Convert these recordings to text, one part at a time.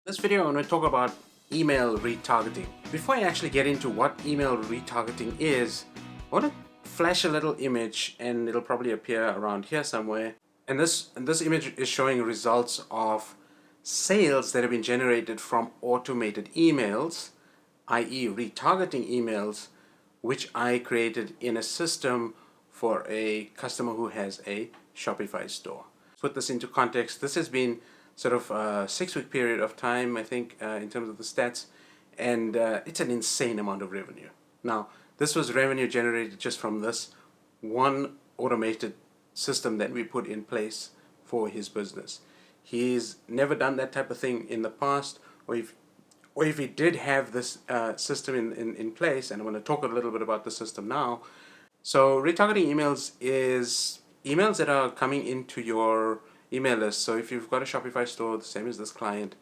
This video I'm going to talk about email retargeting. Before I actually get into what email retargeting is, I want to flash a little image and it'll probably appear around here somewhere. And this image is showing results of sales that have been generated from automated emails, i.e. retargeting emails, which I created in a system for a customer who has a Shopify store. Put this into context, this has been sort of a 6-week period of time, I think, in terms of the stats, and it's an insane amount of revenue. Now, this was revenue generated just from this one automated system that we put in place for his business. He's never done that type of thing in the past, or if he did have this system in place, and I'm going to talk a little bit about the system now. So retargeting emails is emails that are coming into your email list. So if you've got a Shopify store, the same as this client,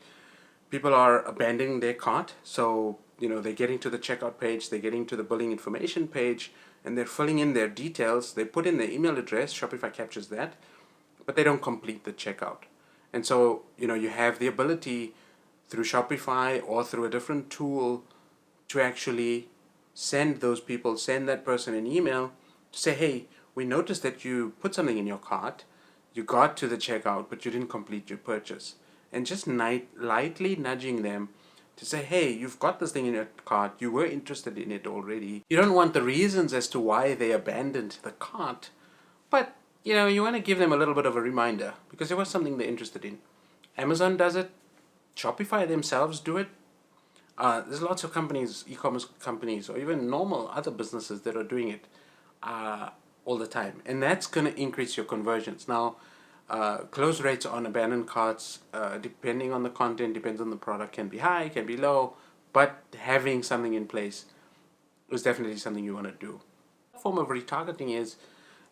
people are abandoning their cart. So, they're getting to the checkout page, they're getting to the billing information page, and they're filling in their details. They put in their email address, Shopify captures that, but they don't complete the checkout. And so, you have the ability through Shopify or through a different tool to actually send that person an email to say, hey, we noticed that you put something in your cart, you got to the checkout, but you didn't complete your purchase. And just lightly nudging them to say, hey, you've got this thing in your cart, you were interested in it already. You don't want the reasons as to why they abandoned the cart, but you want to give them a little bit of a reminder because it was something they're interested in. Amazon does it, Shopify themselves do it. There's lots of companies, e-commerce companies, or even normal other businesses that are doing it all the time, and that's going to increase your conversions. Now, close rates on abandoned carts, depending on the content, depends on the product, can be high, can be low, but having something in place is definitely something you want to do. A form of retargeting is,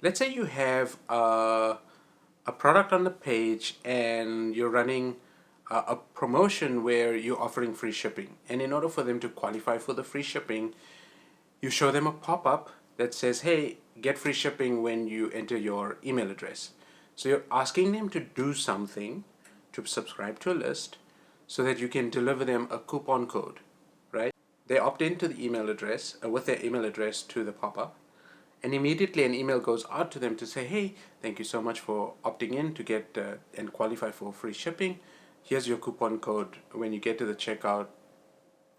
let's say you have a product on the page and you're running a promotion where you're offering free shipping, and in order for them to qualify for the free shipping, you show them a pop-up that says, hey, get free shipping when you enter your email address. So you're asking them to do something, to subscribe to a list, so that you can deliver them a coupon code, right? They opt into the email address, with their email address to the pop-up, and immediately an email goes out to them to say, hey, thank you so much for opting in to get and qualify for free shipping. Here's your coupon code. When you get to the checkout,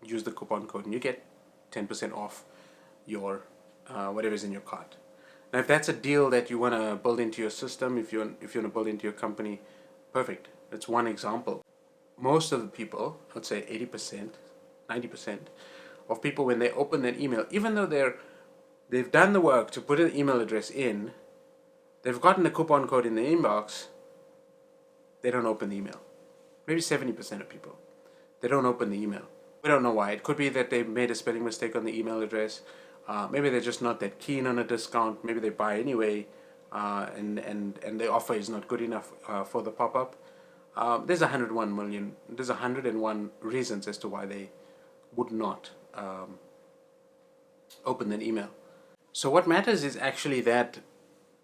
use the coupon code and you get 10% off your whatever's in your cart. Now, if that's a deal that you want to build into your system, if you want to build into your company, perfect. That's one example. Most of the people, let's say 80%, 90% of people, when they open that email, even though they've done the work to put an email address in, they've gotten the coupon code in the inbox, they don't open the email. Maybe 70% of people, they don't open the email. We don't know why. It could be that they made a spelling mistake on the email address. Maybe they're just not that keen on a discount. Maybe they buy anyway, and the offer is not good enough for the pop-up. There's 101 reasons as to why they would not open an email. So what matters is actually that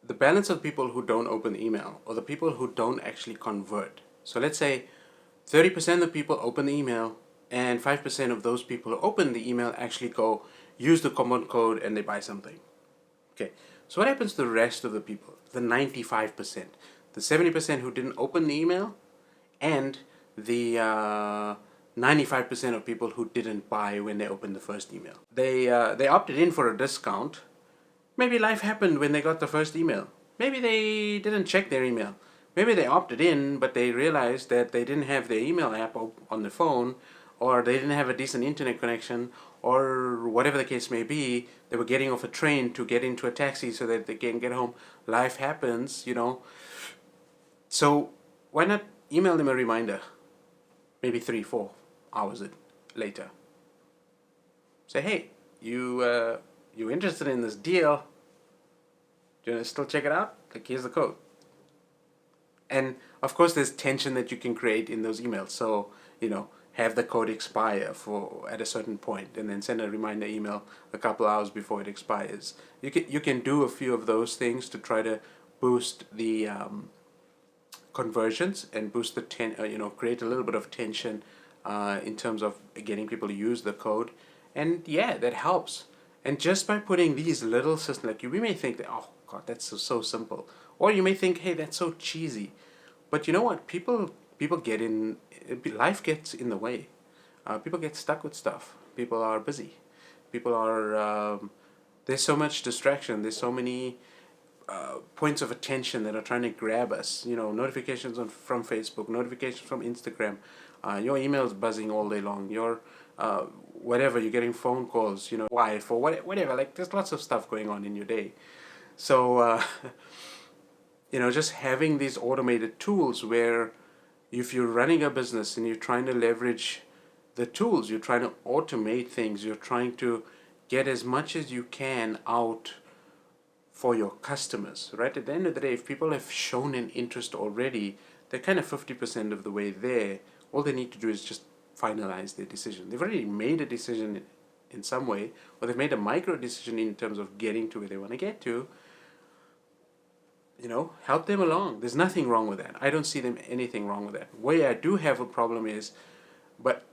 the balance of people who don't open the email, or the people who don't actually convert. So let's say 30% of people open the email, and 5% of those people who open the email actually go use the coupon code and they buy something. Okay, so what happens to the rest of the people, the 95%, the 70% who didn't open the email, and the 95% of people who didn't buy when they opened the first email? They opted in for a discount. Maybe life happened when they got the first email. Maybe they didn't check their email. Maybe they opted in, but they realized that they didn't have their email app on the phone, or they didn't have a decent internet connection, or whatever the case may be. They were getting off a train to get into a taxi so that they can get home. Life happens, So why not email them a reminder, maybe 3-4 hours later. Say, hey, you interested in this deal? Do you want to still check it out? Here's the code. And of course, there's tension that you can create in those emails. So, have the code expire at a certain point, and then send a reminder email a couple hours before it expires. You can do a few of those things to try to boost the conversions and boost the create a little bit of tension in terms of getting people to use the code. And yeah, that helps. And just by putting these little systems, like we may think that, oh God, that's so simple. Or you may think, hey, that's so cheesy. But you know what? People get in, life gets in the way. People get stuck with stuff. People are busy. People are, there's so much distraction. There's so many points of attention that are trying to grab us. You know, notifications from Facebook, notifications from Instagram, your emails buzzing all day long, your whatever, you're getting phone calls, you know, wife or whatever. Like, there's lots of stuff going on in your day. So, you know, just having these automated tools where if you're running a business and you're trying to leverage the tools, you're trying to automate things, you're trying to get as much as you can out for your customers, right? At the end of the day, if people have shown an interest already, they're kind of 50% of the way there. All they need to do is just finalize their decision. They've already made a decision in some way, or they've made a micro decision in terms of getting to where they want to get to. You know, help them along. There's nothing wrong with that. I don't see anything wrong with that. Where I do have a problem is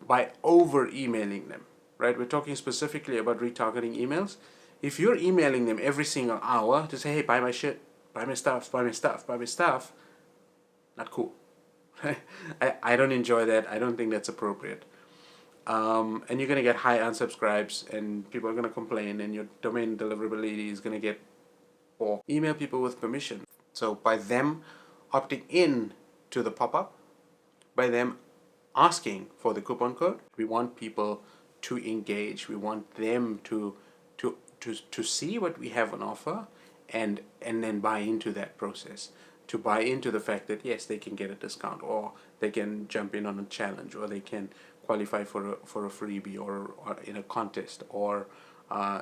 by over emailing them, right? We're talking specifically about retargeting emails. If you're emailing them every single hour to say, hey, buy my shit, buy my stuff, buy my stuff, buy my stuff, not cool. I don't enjoy that. I don't think that's appropriate. And you're going to get high unsubscribes, and people are going to complain, and your domain deliverability is going to get poor. Email people with permission. So by them opting in to the pop-up, by them asking for the coupon code, we want people to engage. We want them to see what we have on offer, and then buy into that process, to buy into the fact that yes, they can get a discount, or they can jump in on a challenge, or they can qualify for a freebie, or in a contest, or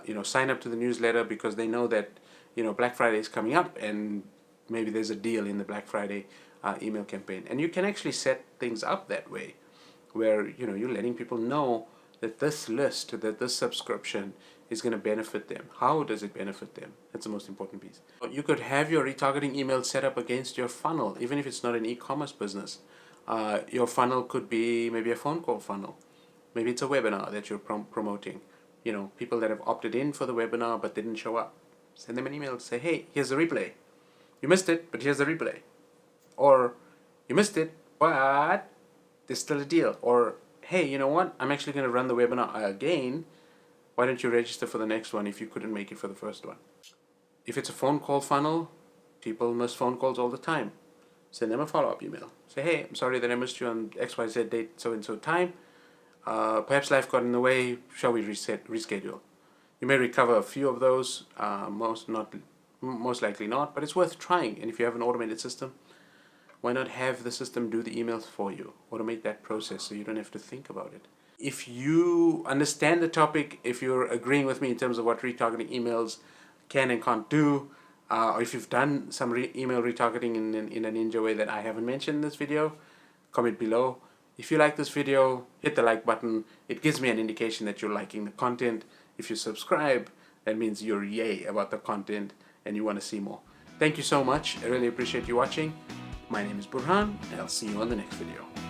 you know, sign up to the newsletter because they know that, you know, Black Friday is coming up and maybe there's a deal in the Black Friday email campaign. And you can actually set things up that way, where, you know, you're letting people know that this list, that this subscription is going to benefit them. How does it benefit them? That's the most important piece. You could have your retargeting email set up against your funnel, even if it's not an e-commerce business. Your funnel could be maybe a phone call funnel. Maybe it's a webinar that you're promoting. You know, people that have opted in for the webinar but didn't show up. Send them an email to say, hey, here's the replay. You missed it, but here's the replay. Or, you missed it, but there's still a deal. Or, hey, you know what? I'm actually going to run the webinar again. Why don't you register for the next one if you couldn't make it for the first one? If it's a phone call funnel, people miss phone calls all the time. Send them a follow-up email. Say, hey, I'm sorry that I missed you on XYZ date, so-and-so time. Perhaps life got in the way. Shall we reschedule? You may recover a few of those, most likely not, but it's worth trying. And if you have an automated system, why not have the system do the emails for you? Automate that process so you don't have to think about it. If you understand the topic, if you're agreeing with me in terms of what retargeting emails can and can't do, or if you've done some email retargeting in a ninja way that I haven't mentioned in this video, comment below. If you like this video, hit the like button. It gives me an indication that you're liking the content. If you subscribe, that means you're yay about the content and you want to see more. Thank you so much. I really appreciate you watching. My name is Burhan, and I'll see you on the next video.